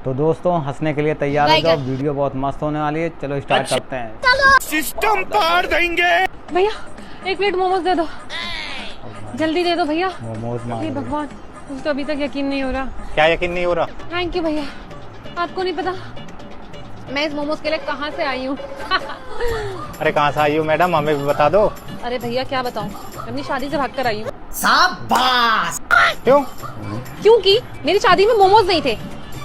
तो दोस्तों हंसने के लिए तैयार हो जाओ, वीडियो बहुत मस्त होने वाली है। चलो स्टार्ट करते हैं। सिस्टम पार देंगे। भैया 1 प्लेट मोमोज दे दो, जल्दी दे दो भैया। मोमोज हे भगवान, मुझे तो अभी तक यकीन नहीं हो रहा। क्या यकीन नहीं हो रहा? थैंक यू भैया। आपको नहीं पता मैं इस मोमोज के लिए कहाँ से आई हूँ। अरे कहाँ से आई हो मैडम, हमें भी बता दो। अरे भैया क्या बताऊँ, अपनी शादी से भाग कर आई हूँ। शाबाश। क्यों? क्योंकि मेरी शादी में मोमोज नहीं थे।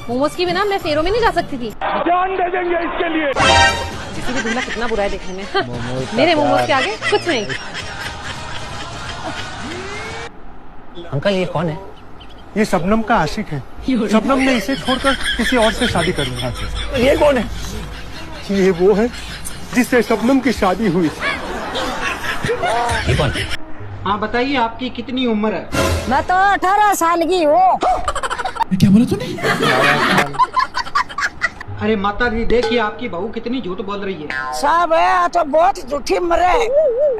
मोमोज के बिना मैं फेरों में नहीं जा सकती थी। जान दे देंगे इसके लिए। किसी भी दूल्हा कितना बुरा है देखने में। मेरे मोमोज के आगे कुछ नहीं। अंकल ये कौन है? ये शबनम का आशिक है। शबनम ने इसे छोड़कर किसी और से शादी कर ली। ये कौन है? ये वो है जिससे शबनम की शादी हुई। ये कौन है? हाँ बताइए, आपकी कितनी उम्र है? मैं तो 18 साल की हूँ। क्या बोला तूने? अरे माता जी देखिए, आपकी बहू कितनी झूठ बोल रही है। साहब है तो बहुत झूठी मरे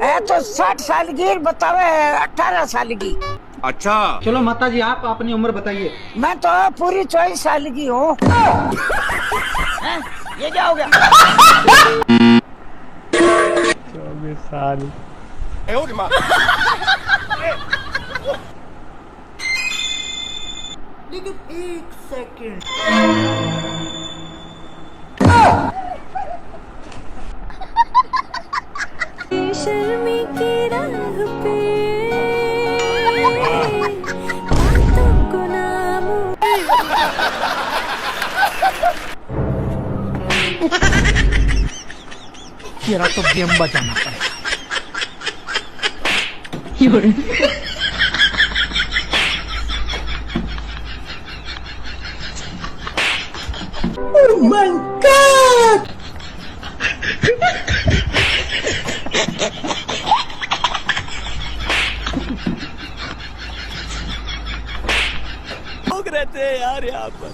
है तो 60 साल की, बतावे 18 साल की। अच्छा चलो माता जी आप अपनी उम्र बताइए। मैं तो पूरी 24 साल की हूँ। ये क्या हो गया? 24 साल। लेकिन 1 सेकंड। शर्मी की राह पे बातों को नाम। तेरा तो गेम बजाना पड़ेगा। Oh my God! लोग रहते हैं यार यहाँ पर।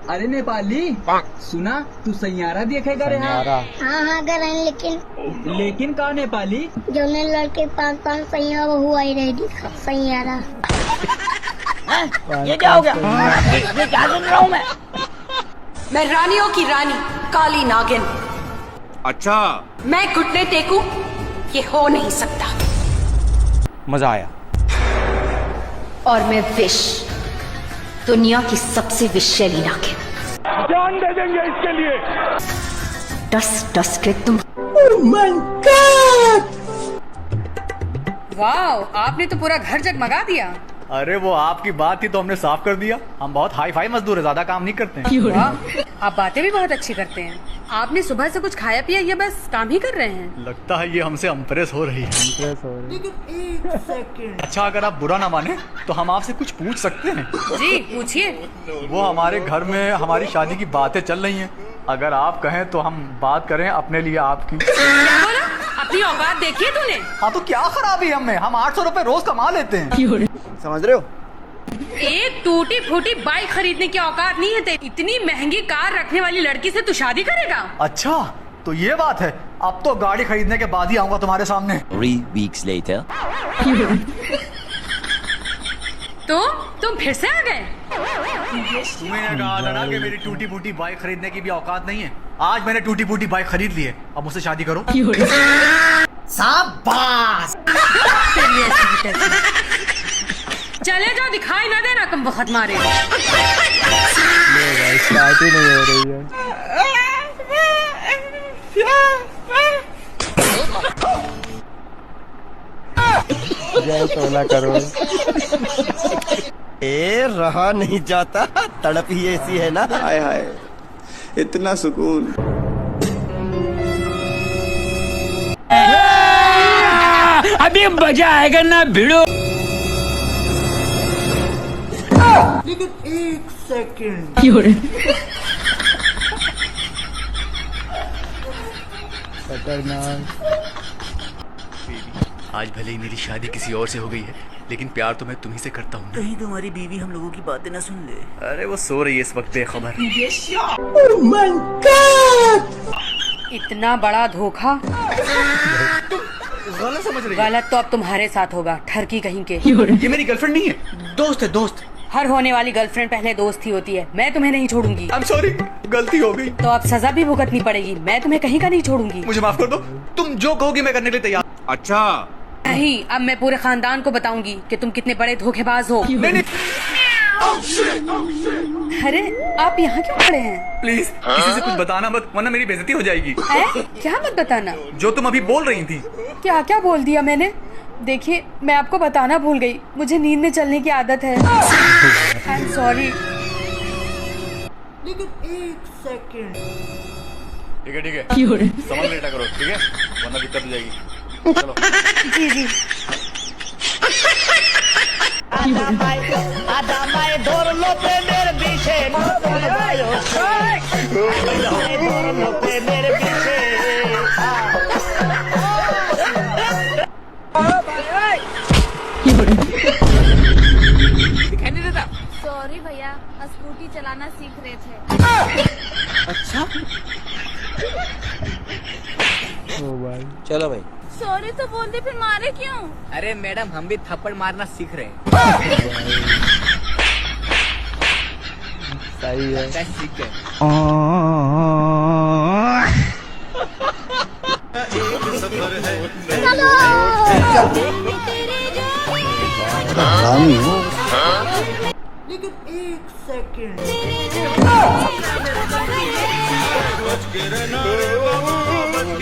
अरे नेपाली सुना, तू सैयारा देखेगा रे? हाँ हाँ करें, लेकिन का नेपाली जो ने लड़के 5-5 सैया बहु आई रही सैयारा। ये क्या हो गया? ये क्या सुन रहा हूँ मैं रानियों की रानी काली नागिन। अच्छा मैं घुटने टेकूं, ये हो नहीं सकता। मजा आया। और मैं विश, दुनिया की सबसे विषैली नागिन। जान दे देंगे इसके लिए। डस के तुम। Oh my God! वाह, आपने तो पूरा घर जगमगा दिया। अरे वो आपकी बात थी तो हमने साफ कर दिया। हम बहुत हाई फाई मजदूर है, ज्यादा काम नहीं करते हैं। वाह, आप बातें भी बहुत अच्छी करते हैं। आपने सुबह से कुछ खाया पिया या बस काम ही कर रहे हैं? लगता है ये हमसे इम्प्रेस हो रही है। लेकिन 1 सेकंड। अच्छा अगर आप बुरा ना माने तो हम आपसे कुछ पूछ सकते हैं? जी पूछिए। वो हमारे घर में हमारी शादी की बातें चल रही हैं, अगर आप कहें तो हम बात करें अपने लिए आपकी। क्या बोला? अपनी औकात देखिए तूने। हाँ तो क्या खराबी है हमें? हम 800 रुपए रोज कमा लेते हैं। समझ रहे हो? एक टूटी फूटी बाइक खरीदने की औकात नहीं है तेरी। इतनी महंगी कार रखने वाली लड़की से तू शादी करेगा? अच्छा तो ये बात है। अब तो गाड़ी खरीदने के बाद ही आऊंगा तुम्हारे सामने। 3 weeks later. तो तुम फिर से आ गए? तुम्हें कहा था ना कि मेरी टूटी फूटी बाइक खरीदने की भी औकात नहीं है। आज मैंने टूटी फूटी बाइक खरीद ली है, अब मुझसे शादी करो। शाबाश। चले जाओ, दिखाई ना देना तुम बहुत मारे। स्टार्ट ही नहीं हो रही है। जय 16 करोड़। ए रहा नहीं जाता, तड़प ही ऐसी है ना। हाय हाय इतना सुकून। अभी मजा आएगा ना भिड़ो। लेकिन 1 सेकंड। आज भले ही मेरी शादी किसी और से हो गई है, लेकिन प्यार तो मैं तुम्ही से करता हूँ। कहीं तुम्हारी बीवी हम लोगों की बातें ना सुन ले। अरे वो सो रही है इस वक्त बेखबर। इतना बड़ा धोखा। गलत समझ रही गलत तो अब तुम्हारे साथ होगा, ठरकी कहीं के। ये मेरी गर्लफ्रेंड नहीं है, दोस्त है, दोस्त। हर होने वाली गर्लफ्रेंड पहले दोस्त ही होती है। मैं तुम्हें नहीं छोड़ूंगी। I'm sorry, गलती हो गई। तो अब सजा भी भुगतनी पड़ेगी। मैं तुम्हें कहीं का नहीं छोड़ूगी। मुझे माफ कर दो, तुम जो कहोगी मैं करने के लिए तैयार। अच्छा नहीं, अब मैं पूरे खानदान को बताऊंगी कि तुम कितने बड़े धोखेबाज हो। नहीं। अरे आप यहाँ क्यों खड़े हैं? प्लीज किसी से कुछ बताना मत, वरना मेरी बेइज्जती हो जाएगी। है? क्या मत बताना? जो तुम अभी बोल रही थी। क्या क्या बोल दिया मैंने? देखिए मैं आपको बताना भूल गई, मुझे नींद में चलने की आदत है। I am sorry. लेकिन एक सेकंड। ठीक है समझ लेटा करो, ठीक है, वरना दिक्कत हो जाएगी। चलो। जी जी। सॉरी भैया, स्कूटी चलाना सीख रहे थे। अच्छा ओ भाई चलो भाई। सॉरी तो बोल दी, फिर मारे क्यों? अरे मैडम हम भी थप्पड़ मारना सीख रहे हैं। सही है। सीख गए। हरामी हो। लेकिन एक सेकंड।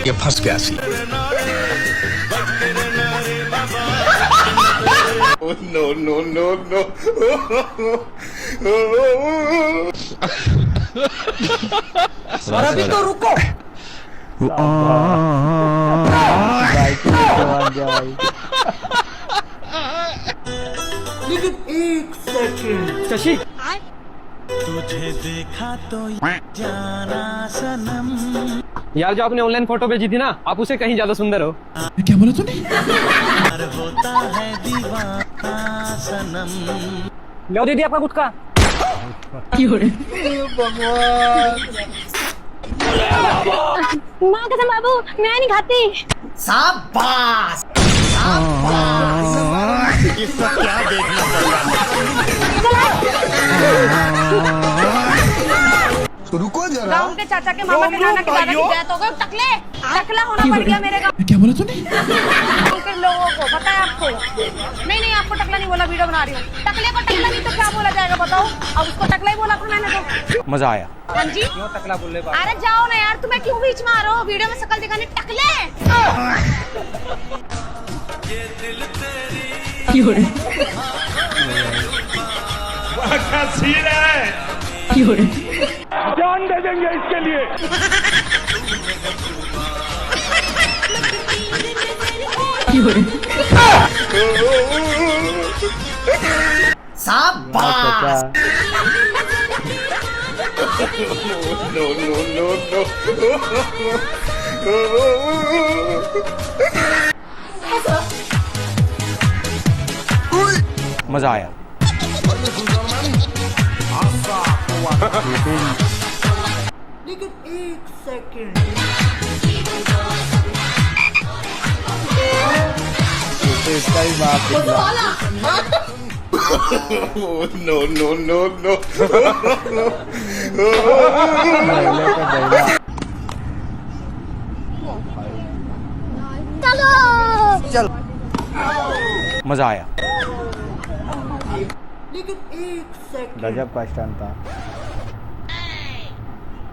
ये फंस गया सी। No no no no. और अभी तो रुको। लेकिन एक सेकंड। शशि यार, जो आपने ऑनलाइन फोटो भेजी थी ना, आप उसे कहीं ज्यादा सुंदर हो। क्या बोला तूने? लो दीदी आपका गुटखा। माँ कसम बाबू, मैं नहीं खाती। शाबाश। इसका क्या देखना पड़ रहा है? रुको जरा। गाँव के चाचा के मामा के नाना के दादा की डेथ हो गई, टकला होना पड़ गया मेरे गाँव क्या बोला तूने? के लोगों को। पता है आपको? नहीं आपको टकला नहीं बोला, वीडियो बना रही हूँ। टकले को टकला नहीं तो क्या बोला जाएगा बताओ? अब उसको टकला ही बोला था मैंने तो। मजा आया। हाँ जी, क्यों टकला बोल रहे? अरे जाओ ना यार, तुम्हें क्यों बीच में आ रहे हो? वीडियो में शकल दिखानी, टकले। जान दे देंगे इसके लिए। शाबाश। No no no no. मजा आया। लेकिन एक सेकंड। इसका ही बाप नो नो नो नो। चलो मजा आया। लेकिन एक सेकंड। गजब का स्टंट था।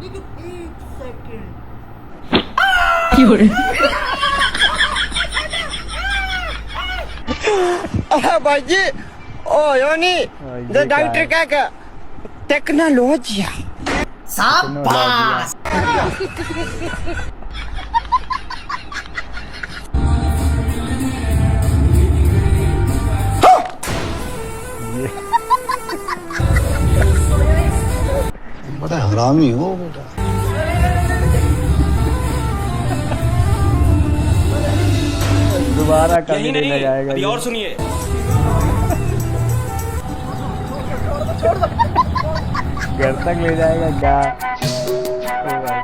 लेकिन एक सेकंड। भाई जी, ओ योनी, ये डॉक्टर क्या का टेक्नोलॉजी। शाबाश। बड़ा हरामी हो बेटा। दोबारा कभी नहीं जाएगा। अभी और सुनिए। घर तक ले जाएगा क्या? ओ भाई।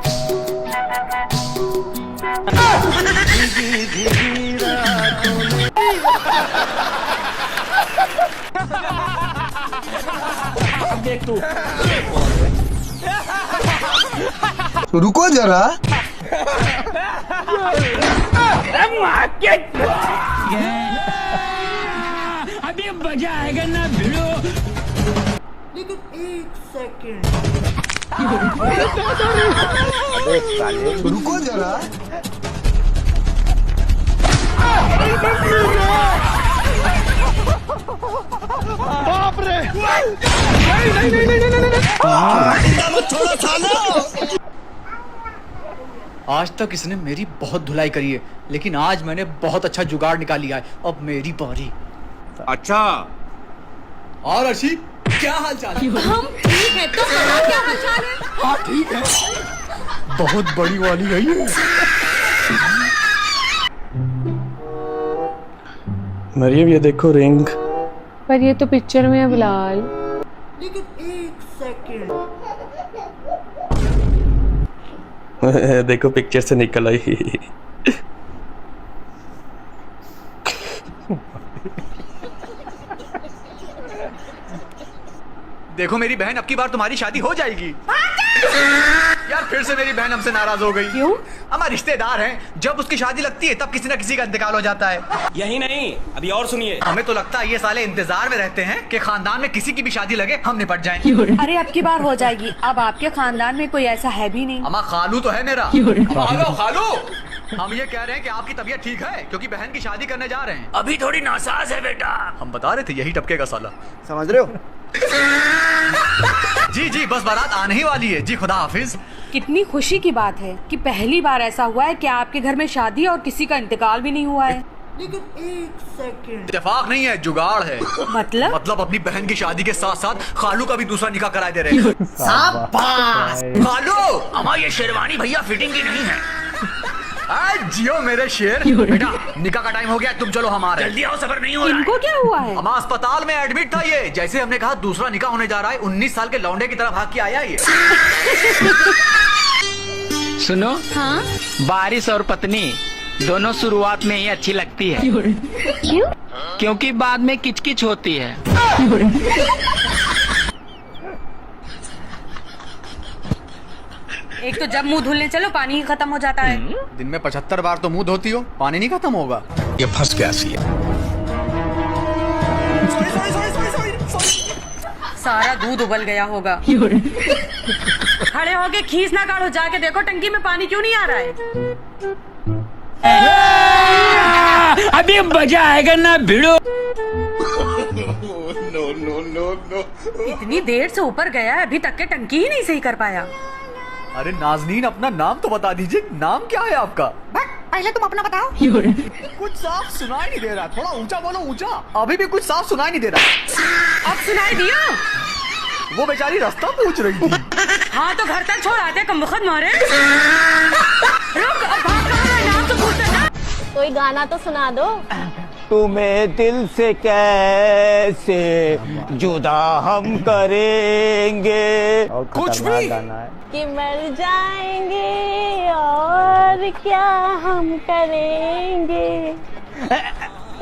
रुको जरा। अभी मजा आएगा ना भिड़ो। लेकिन 1 सेकंड। रुको जरा। बाप रे। आज तक इसने मेरी बहुत धुलाई करी है, लेकिन आज मैंने बहुत अच्छा जुगाड़ निकाल लिया है। अब मेरी बारी। अच्छा। और अर्शी, क्या हाल चाल है? हम ठीक है, तो बता क्या हाल चाल है? हाँ ठीक है। बहुत बड़ी वाली है ये। मरियम ये देखो रिंग। पर ये तो पिक्चर में है बिलाल। लेकिन 1 सेकंड। देखो पिक्चर से निकल आई। देखो मेरी बहन, अब की बार तुम्हारी शादी हो जाएगी। यार फिर से मेरी बहन हमसे नाराज हो गई। क्यों? हमारे रिश्तेदार हैं, जब उसकी शादी लगती है तब किसी न किसी का इंतकाल हो जाता है। यही नहीं, अभी और सुनिए। हमें तो लगता है ये साले इंतजार में रहते हैं कि खानदान में किसी की भी शादी लगे, हम निपट जाएं। अरे अब की बार हो जाएगी। अब आपके खानदान में कोई ऐसा है भी नहीं। अम्मा खालू तो है मेरा। खालो खालू। हम ये कह रहे हैं कि आपकी तबीयत ठीक है, क्योंकि बहन की शादी करने जा रहे हैं। अभी थोड़ी नासाज है बेटा। हम बता रहे थे यही टपकेगा साला। समझ रहे हो? जी जी, बस बारात आने ही वाली है। जी खुदा हाफिज। कितनी खुशी की बात है कि पहली बार ऐसा हुआ है कि आपके घर में शादी है और किसी का इंतकाल भी नहीं हुआ है। लेकिन 1 सेकंड। इत्तेफाक नहीं है, जुगाड़ है। मतलब अपनी बहन की शादी के साथ साथ खालू का भी दूसरा निकाह करा दे रहे हैं। शाबाश। खालू, हमारी ये शेरवानी भैया फिटिंग की नहीं है। जियो मेरे शेर। बेटा निकाह का टाइम हो गया, तुम चलो हमारे। जल्दी आओ, सबर नहीं हो रहा है। इनको क्या हुआ है? हम अस्पताल में एडमिट था ये। जैसे हमने कहा दूसरा निकाह होने जा रहा है, 19 साल के लौंडे की तरह भाग के आया ये। सुनो, हाँ? बारिश और पत्नी दोनों शुरुआत में ही अच्छी लगती है। क्यों? क्योंकि बाद में किचकिच होती है। एक तो जब मुंह धुलने चलो पानी ही खत्म हो जाता है। दिन में 75 बार तो मुंह धोती हो, पानी नहीं खत्म होगा। ये फंस गया सी है। सारा दूध उबल गया होगा। खड़े होके खींच ना काढ़ो, जाके देखो टंकी में पानी क्यों नहीं आ रहा है। अभी मजा आएगा ना भिड़ो। इतनी देर से ऊपर गया है, अभी तक के टंकी ही नहीं सही कर पाया। अरे नाजनीन, अपना नाम तो बता दीजिए, नाम क्या है आपका? पहले तुम अपना बताओ। कुछ साफ सुनाई नहीं दे रहा, थोड़ा ऊंचा बोलो, ऊंचा। अभी भी कुछ साफ सुनाई नहीं दे रहा। अब सुनाई दिया? वो बेचारी रास्ता पूछ रही थी। हाँ तो घर तक छोड़ आते, कम वक्त मारे। रुक, अब भाग कहाँ रहा है? नाम तो पूछते ना। कोई गाना तो सुना दो। तुम्हें दिल से कैसे जुदा हम करेंगे। कुछ भी गाना है। कि मर जाएंगे और क्या हम करेंगे।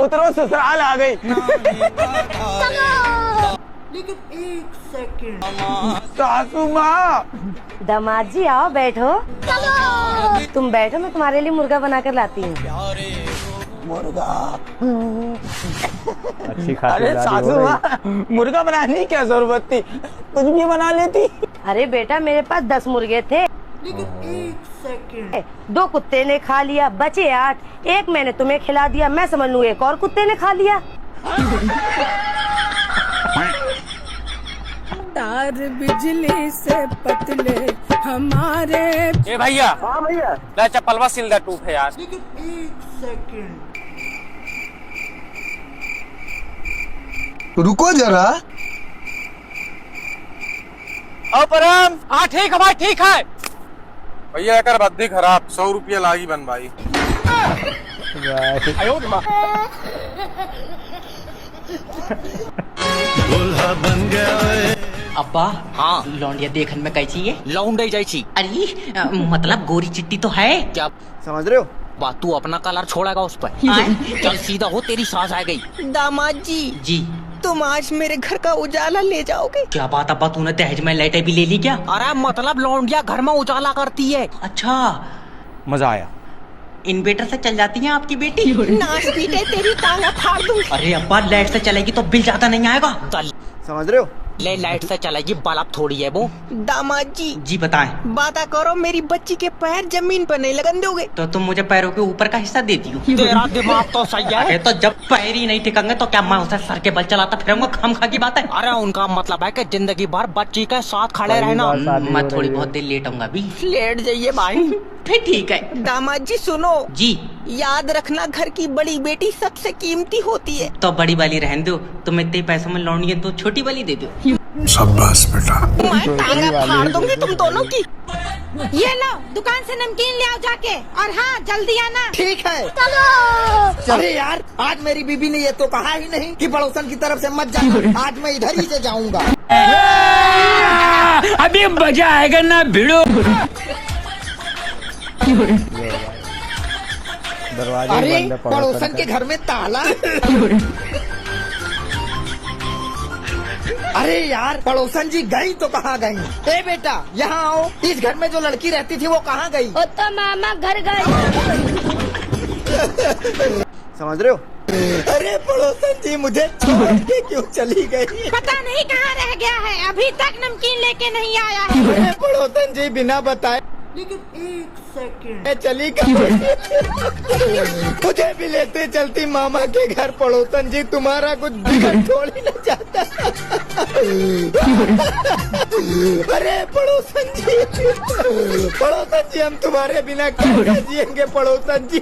उतरो, ससुराल आ गई। लेकिन 1 सेकंड। सासू माँ। दामाद जी आओ, बैठो। तुम बैठो, मैं तुम्हारे लिए मुर्गा बना कर लाती हूँ। मुर्गा। अच्छी खासी अरे सासू माँ, मुर्गा बनाने की क्या जरूरत थी, कुछ भी बना लेती। अरे बेटा, मेरे पास 10 मुर्गे थे। लेकिन 1 सेकंड। 2 कुत्ते ने खा लिया, बचे 8। एक मैंने तुम्हें खिला दिया, मैं समझ लूँ एक और कुत्ते ने खा लिया। तार बिजली से पतले हमारे। ए भैया। हाँ भैया। ले चप्पलवा सिल दे टूट है यार। लेकिन 1 सेकंड। रुको जरा। परम। हाँ ठीक है भाई, ठीक है भैया कर बद्दी खराब, 100 रुपया लागी बन भाई। दूल्हा बन गया। अब्बा हाँ लौंडिया देखन में कैसी है? लौंडे जाइची। अरे मतलब गोरी चिट्टी तो है क्या समझ रहे हो? बात तू अपना कलर छोड़ेगा उस पर? चल सीधा हो, तेरी सास आ गई। दामाद जी जी तुम आज मेरे घर का उजाला ले जाओगे? क्या बात अब्बा, तूने दहेज में लाइटें भी ले ली क्या? अरे मतलब लौंडिया घर में उजाला करती है। अच्छा मजा आया। इन्वेटर से चल जाती है आपकी बेटी? नाच पीटे तेरी टांगा फाड़ दूं। अरे अब्बा लाइट से चलेगी तो बिल ज्यादा नहीं आएगा। समझ रहे हो? ले लाइट से चलेगी, बल्ब थोड़ी है वो। दामाद जी जी बताएं। बाता करो, मेरी बच्ची के पैर जमीन पर नहीं लगन दोगे? तो तुम मुझे पैरों के ऊपर का हिस्सा देती हो? तेरा दिमाग तो सही है। अरे तो जब पैर ही नहीं टिकेंगे तो क्या मैं उसे सर के बल चलाता फिरूंगा? खामखा की बात है। अरे उनका मतलब है कि जिंदगी भर बच्ची के साथ खड़े रहना। मैं थोड़ी बहुत देर लेटूंगा भी। लेट जाइए भाई। फिर ठीक है। दामाद जी सुनो जी याद रखना, घर की बड़ी बेटी सबसे कीमती होती है। तो बड़ी वाली रहने दो, तुम इतने पैसों में लौंडिए तो छोटी वाली दे दो। शाबाश बेटा। मैं टांगा फाड़ दूंगी तुम दोनों की। ये लो दुकान से नमकीन ले आओ जाके, और हाँ जल्दी आना। ठीक है। चलो। अरे यार आज मेरी बीबी ने ये तो कहा ही नहीं कि पड़ोसन की तरफ से मत जाना। आज मैं इधर ही से जाऊंगा। अभी मजा आएगा ना भिड़ो। दरवाजे अरे बंद है, पड़ोसन के घर में ताला। अरे यार पड़ोसन जी गई तो कहाँ गई? ए बेटा यहाँ आओ, इस घर में जो लड़की रहती थी वो कहाँ गई? वो तो मामा घर गई। समझ रहे हो? अरे पड़ोसन जी मुझे छोड़ के क्यों चली गई? पता नहीं कहाँ रह गया है, अभी तक नमकीन लेके नहीं आया है। अरे पड़ोसन जी बिना बताए लेकिन एक सेकंड चली गई। मुझे भी लेते चलती मामा के घर। पड़ोसन जी तुम्हारा कुछ बिगड़ थोड़ी न जाता। अरे पड़ोसन जी हम तुम्हारे बिना कैसे जिएंगे पड़ोसन जी?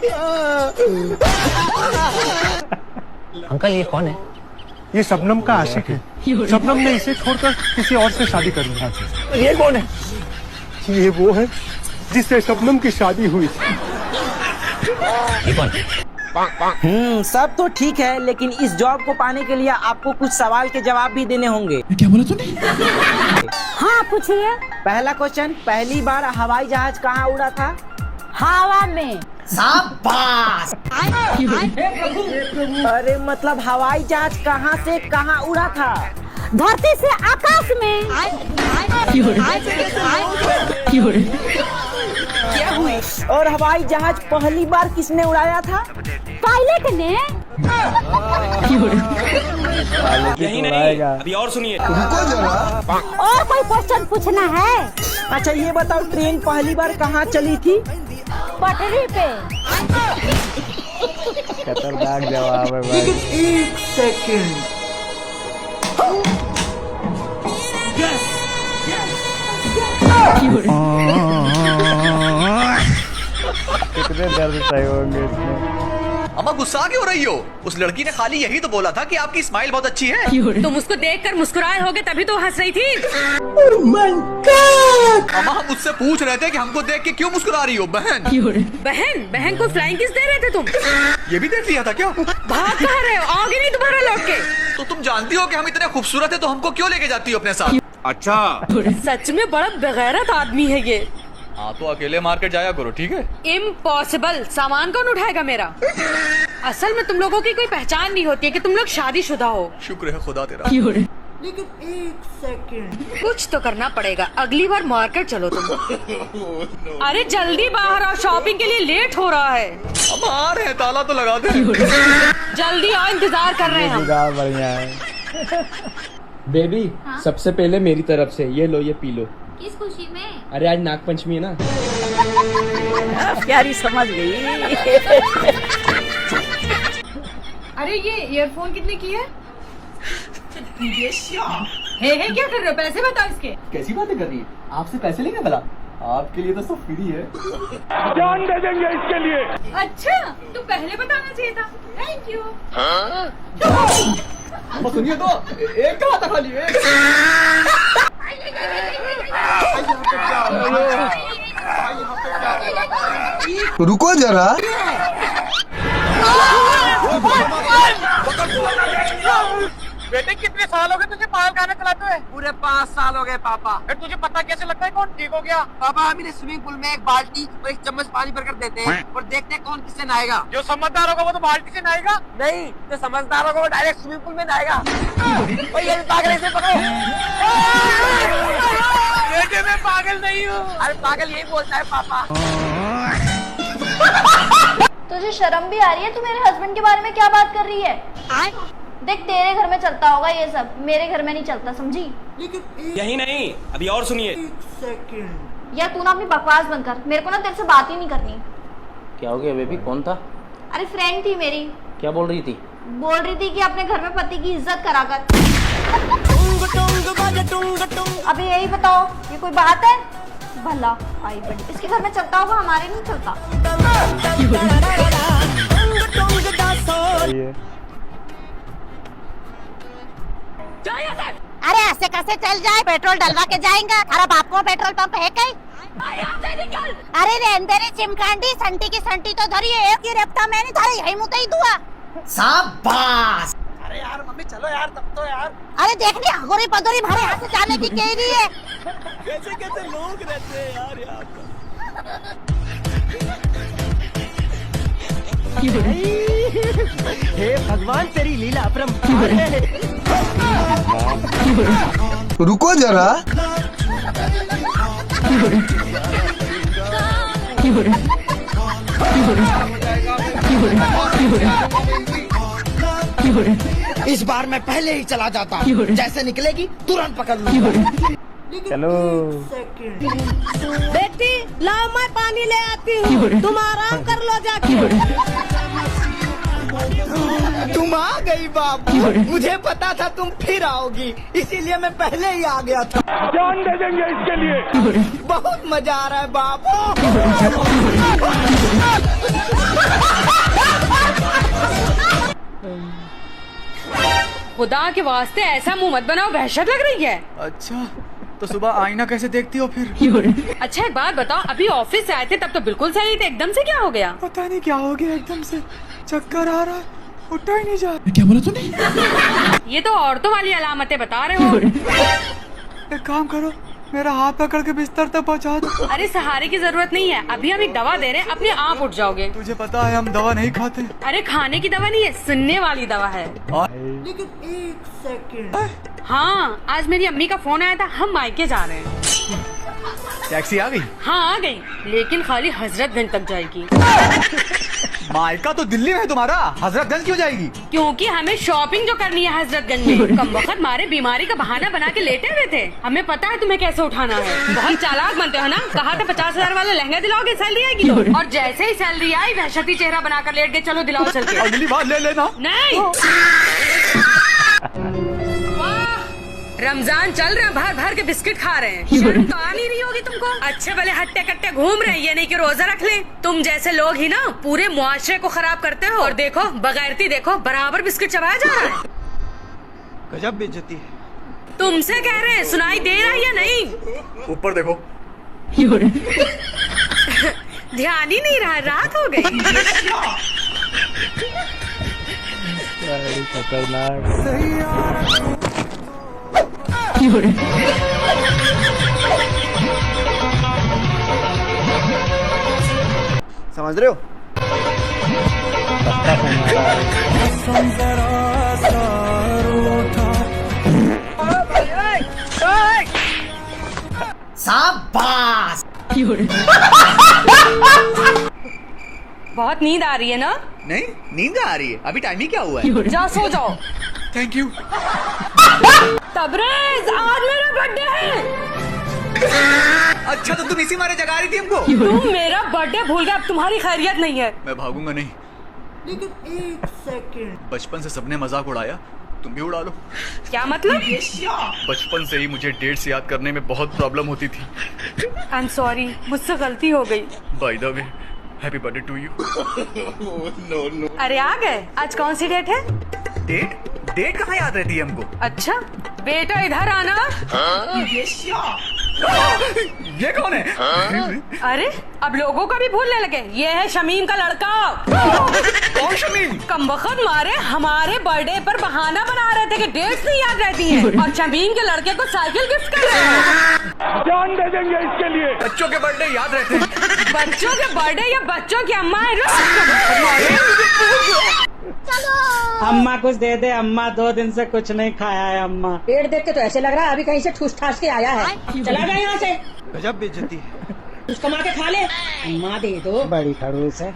अंकल ये कौन है? ये शबनम का आशिक है। शबनम ने इसे छोड़कर किसी और से शादी कर ली। ये कौन है? ये वो है जिससे शबनम की शादी हुई थी। सब तो ठीक है, लेकिन इस जॉब को पाने के लिए आपको कुछ सवाल के जवाब भी देने होंगे। क्या बोला तूने? हाँ पूछिए। पहला क्वेश्चन, पहली बार हवाई जहाज कहाँ उड़ा था? हवा में। शाबाश। अरे मतलब हवाई जहाज कहाँ से कहाँ उड़ा था? धरती से आकाश में। क्या हुई? और हवाई जहाज पहली बार किसने उड़ाया था? पायलट ने। यही नहीं, अभी और सुनिए। और कोई क्वेश्चन पूछना है? अच्छा ये बताओ, ट्रेन पहली बार कहाँ चली थी? पटरी पे। खतरनाक जवाब है भाई। एक सेकंड। कितने दर्द सही होंगे इसमें। अम्मा गुस्सा क्यों रही हो? उस लड़की ने खाली यही तो बोला था कि आपकी स्माइल बहुत अच्छी है। तुम उसको देखकर मुस्कुराए होगे तभी तो हंस रही थी। अम्मा हम उससे पूछ रहे थे कि हमको देख के क्यों मुस्कुरा रही हो बहन? बहन को फ्लाइंग किस दे रहे थे तुम? ये भी देख लिया था क्या? भाग कहाँ रहे हो? आओगे नहीं दोबारा लौट के? तो तुम जानती हो कि हम इतने खूबसूरत है तो हमको क्यों लेके जाती हो अपने साथ? अच्छा सच में बड़ा बेगैरत आदमी है ये। हाँ तो अकेले मार्केट जाया करो, ठीक है? इम्पॉसिबल, सामान कौन उठाएगा मेरा? असल में तुम लोगों की कोई पहचान नहीं होती है कि तुम लोग शादीशुदा हो। शुक्र है खुदा तेरा। लेकिन एक सेकंड। कुछ तो करना पड़ेगा, अगली बार मार्केट चलो तुम। अरे जल्दी बाहर आओ, शॉपिंग के लिए लेट हो रहा है। हम आ रहे हैं, ताला तो लगा दे। जल्दी आओ, इंतजार कर रहे हैं हम। बढ़िया है। बेबी सबसे पहले मेरी तरफ से ये लो, ये पी लो। किस खुशी में? अरे आज नाग पंचमी है ना। प्यारी समझ गई। अरे ये ईयरफोन कितने की है? हे क्या कर रहे हो? पैसे बताओ इसके। कैसी बातें कर रही है? आपसे पैसे लेंगे भला? आपके लिए तो सब फ्री है। जान दे देंगे इसके लिए। अच्छा तो पहले बताना चाहिए था। Thank you. सुनिए तो, एक कहा था खाली एक। रुको जरा। बेटे कितने साल हो गए तुझे पागल खाना चलाते हुए? पूरे 5 साल हो गए पापा। फिर तुझे पता कैसे लगता है कौन ठीक हो गया? पापा हम इन्हें स्विमिंग पूल में एक बाल्टी और एक चम्मच पानी भरकर देते हैं और देखते हैं कौन किससे नहाएगा। जो समझदार होगा वो तो बाल्टी से नहाएगा। नहीं, जो समझदार होगा वो डायरेक्ट स्विमिंग पूल में नहाएगा। ये पागल है, इसे पकड़ो। बेटे मैं पागल नहीं हूँ। अरे पागल यही बोलता है पापा। तुझे शर्म भी आ रही है? तू मेरे हस्बैंड के बारे में क्या बात कर रही है? देख तेरे घर में चलता होगा ये सब, मेरे घर में नहीं चलता, समझी? यही नहीं, अभी और सुनिए। एक सेकंड। या तू ना अपनी बकवास बंद कर, मेरे को ना तेरे से बात ही नहीं करनी। क्या हो गया बेबी, कौन था? अरे फ्रेंड थी मेरी। क्या बोल रही थी? बोल रही थी कि अपने घर में पति की इज्जत करा कर। अभी यही बताओ, ये कोई बात है? भला आई बड़ी, इसके घर में चलता होगा, हमारे नहीं चलता। अरे ऐसे कैसे चल जाए? पेट्रोल डलवा के जाएंगे? अरे बाप को पेट्रोल पंप है कहीं? अरे रहने रे चिमकांडी, संटी की संटी तो धरी है, एक ही रेपटा मैं नहीं धरी, यही मुँह ही दुआ। शाबाश। अरे यार मम्मी चलो यार, तब तो यार। अरे देखनी हगोरी पदोरी भरे हाथ से जाने की कह रही है। कैसे कैसे लोग रहते हैं यार यहाँ पर। हे भगवान तेरी लीला अपरंपार है। रुको जरा। इस बार मैं पहले ही चला जाता हूँ, जैसे निकलेगी तुरंत पकड़ लूंगा। चलो बेटी लाओ मैं पानी ले आती हूँ, तुम आराम कर लो जाके। तुम आ गई बाबू, मुझे पता था तुम फिर आओगी, इसीलिए मैं पहले ही आ गया था। जान दे देंगे इसके लिए। बहुत मजा आ रहा है बाबू। खुदा के वास्ते ऐसा मुंह मत बनाओ, वहशत लग रही है। अच्छा तो सुबह आईना कैसे देखती हो फिर? अच्छा एक बात बताओ, अभी ऑफिस से आए थे तब तो बिल्कुल सही थे, एकदम से क्या हो गया? पता नहीं क्या हो गया, एकदम से चक्कर आ रहा है, उठा ही नहीं जा। क्या बोला तूने? ये तो औरतों वाली अलामतें बता रहे हो। एक काम करो, मेरा हाथ पकड़ के बिस्तर तक पहुंचा दो। अरे सहारे की जरूरत नहीं है, अभी हम एक दवा दे रहे हैं, अपने आप उठ जाओगे। तुझे पता है हम दवा नहीं खाते। अरे खाने की दवा नहीं है, सुनने वाली दवा है। लेकिन एक सेकंड। हाँ आज मेरी अम्मी का फोन आया था, हम मायके जा रहे हैं। टैक्सी आ गई? हाँ आ गई, लेकिन खाली हजरतगंज तक जाएगी। मायका तो दिल्ली में है तुम्हारा, हजरतगंज क्यों जाएगी? क्योंकि हमें शॉपिंग जो करनी है हजरतगंज में। कम वक्त मारे बीमारी का बहाना बना के लेटे हुए थे, हमें पता है तुम्हें कैसे उठाना है। बहुत चालाक बनते हो ना, कहा था 50,000 वाला लहंगा दिलाओगे, सैलरी आएगी तो। और जैसे ही सैलरी आई वहशती चेहरा बनाकर लेट गए, चलो दिलाओ चल के। अगली बार ले लेना। नहीं रमजान चल रहा, भर भर के बिस्किट खा रहे हैं, शर्म तो आ नहीं रही होगी तुमको? अच्छे भले हट्टे कट्टे घूम रहे हैं, ये नहीं कि रोजा रख ले। तुम जैसे लोग ही ना पूरे मुआशरे को खराब करते हो। और देखो बगैरती देखो, बराबर बिस्किट चबाया जा रहा है। गजब बेइज्जती है। तुमसे कह रहे हैं, सुनाई दे रहा है या नहीं? ऊपर देखो। ध्यान ही नहीं रहा, रात हो गई। खतरनाक। समझ रहे हो? शाबाश। बहुत नींद आ रही है ना? नहीं नींद आ रही है, अभी टाइम ही क्या हुआ है? जा सो जाओ। Thank you. तबरेज आज मेरा बर्थडे है। अच्छा तो तुम इसी मारे जगा रही थी हमको? तुम मेरा बर्थडे भूल गए, अब तुम्हारी खैरियत नहीं है। मैं भागूंगा नहीं। लेकिन एक सेकंड। बचपन से सबने मजाक उड़ाया, तुम भी उड़ा लो। क्या मतलब? बचपन से ही मुझे डेट्स याद करने में बहुत प्रॉब्लम होती थी। आई एम सॉरी, मुझसे गलती हो गई। By the way happy birthday to you. अरे आ गए, आज कौन सी डेट है? डेट कहाँ याद रहती है हमको? अच्छा बेटा इधर आना। ये कौन है? अरे अब लोगों का भी भूलने लगे। ये है शमीम का लड़का। कौन शमीम? कमबख्त मारे हमारे बर्थडे पर बहाना बना रहे थे कि डेट्स नहीं याद रहती हैं और शमीम के लड़के को साइकिल गिफ्ट कर रहे हैं। जान दे देंगे इसके लिए। बच्चों के बर्थडे याद रहते हैं। बच्चों के बर्थडे या बच्चों की अम्मा है। अम्मा कुछ दे दे अम्मा, 2 दिन से कुछ नहीं खाया है अम्मा। पेड़ देख के तो ऐसे लग रहा है अभी कहीं से ठूस ठास के आया है। चला गया यहाँ से। गजब बेइज्जती है। कुछ कमा के खा ले। अम्मा दे दो। बड़ी खड़ूस है।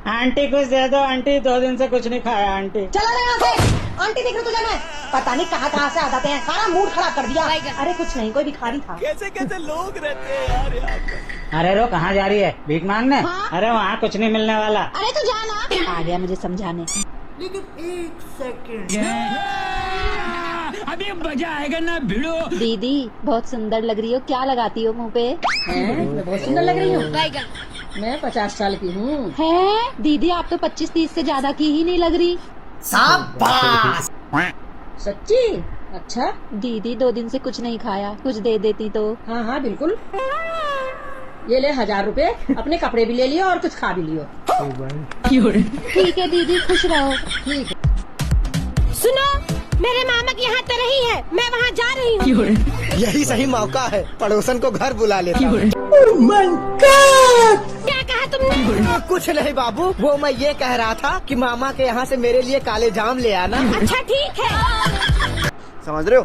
आंटी कुछ दे दो आंटी, 2 दिन से कुछ नहीं खाया आंटी। चला गया यहाँ से। आंटी देख रही तुझे मैं, पता नहीं कहाँ से आ जाते हैं, सारा मूड खराब कर दिया। अरे कुछ नहीं, कोई भिखारी था। कैसे कैसे लोग रहते हैं यार यहाँ पे। अरे रो कहाँ जा रही है? भीख मांगने? हाँ? अरे वहाँ कुछ नहीं मिलने वाला। अरे तू जाना। आ गया मुझे समझाने। लेकिन 1 सेकंड। अभी मजा आएगा ना भिड़ो। दीदी बहुत सुंदर लग रही हो, क्या लगाती हो मुँह पे? मैं बहुत सुंदर लग रही हूँ। मैं 50 साल की हूँ। है दीदी आप तो 25-30 से ज्यादा की ही नहीं लग रही। शाबाश। सच्ची? अच्छा दीदी 2 दिन से कुछ नहीं खाया, कुछ दे देती तो। हाँ हाँ बिल्कुल। ये ले 1000 रुपए, अपने कपड़े भी ले लियो और कुछ खा भी लियो। ठीक है दीदी, खुश रहो। ठीक है। सुनो, मेरे मामा की यहाँ तो रही है, मैं वहाँ जा रही हूँ। यही सही मौका है, पड़ोसन को घर बुला लेता हूँ। क्या कहा तुमने? कुछ नहीं बाबू, वो मैं ये कह रहा था कि मामा के यहाँ से मेरे लिए काले जाम ले आना। अच्छा ठीक है। समझ रहे हो?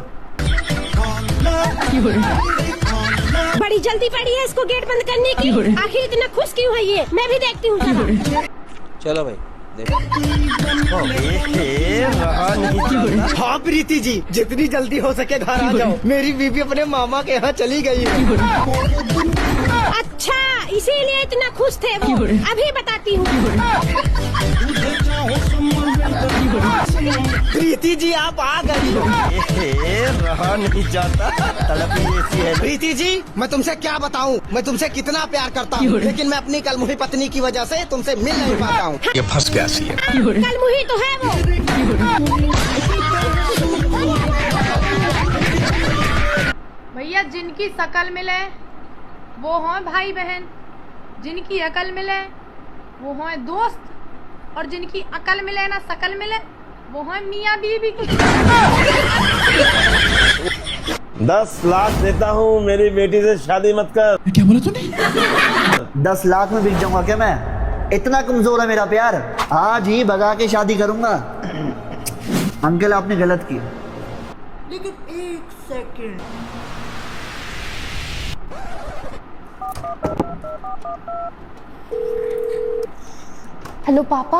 बड़ी जल्दी पड़ी है इसको गेट बंद करने की। आखिर इतना खुश क्यों है ये? मैं भी देखती हूँ। चलो भाई। हाँ प्रीति जी, जितनी जल्दी हो सके घर आ जाओ। मेरी बीवी अपने मामा के यहाँ चली गई है। अच्छा इसीलिए इतना खुश थे वो। अभी बताती हूँ। प्रीति जी आप आ गई। रहा नहीं जाता, तड़प ही ऐसी है। प्रीति जी मैं तुमसे क्या बताऊं, मैं तुमसे कितना प्यार करता हूं, लेकिन मैं अपनी कलमुही पत्नी की वजह से तुमसे मिल नहीं पाता हूं। ये फंस गया सी है। कलमुही तो है वो। भैया जिनकी शकल मिले वो हों भाई बहन, जिनकी अकल मिले वो हों दोस्त, और जिनकी अकल मिले ना शकल मिले वो हों मियाँ बीवी। 10 लाख देता हूँ, मेरी बेटी से शादी मत कर। क्या बोला तूने? 10 लाख में बिक जाऊंगा क्या मैं? इतना कमजोर है मेरा प्यार? आज ही भगा के शादी करूंगा। अंकल आपने गलत किया। लेकिन 1 सेकंड। हेलो पापा,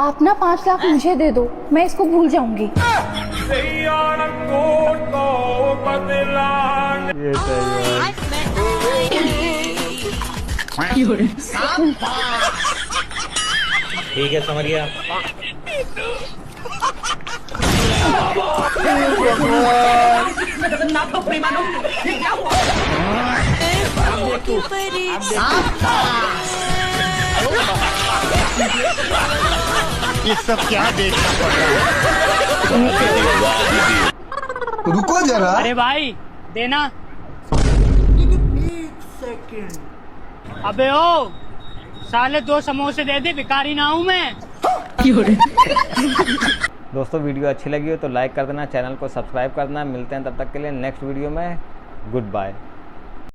आप ना 5 लाख मुझे दे दो, मैं इसको भूल जाऊंगी। ये ठीक है समझ गया। ये सब क्या देखना पड़ रहा है? रुको जरा। अरे भाई देना। लेकिन 1 सेकंड। अबे ओ साले 2 समोसे दे दे, भिखारी ना हूँ मैं। दोस्तों वीडियो अच्छी लगी हो तो लाइक कर देना, चैनल को सब्सक्राइब कर देना। मिलते हैं तब तक के लिए नेक्स्ट वीडियो में। Good bye.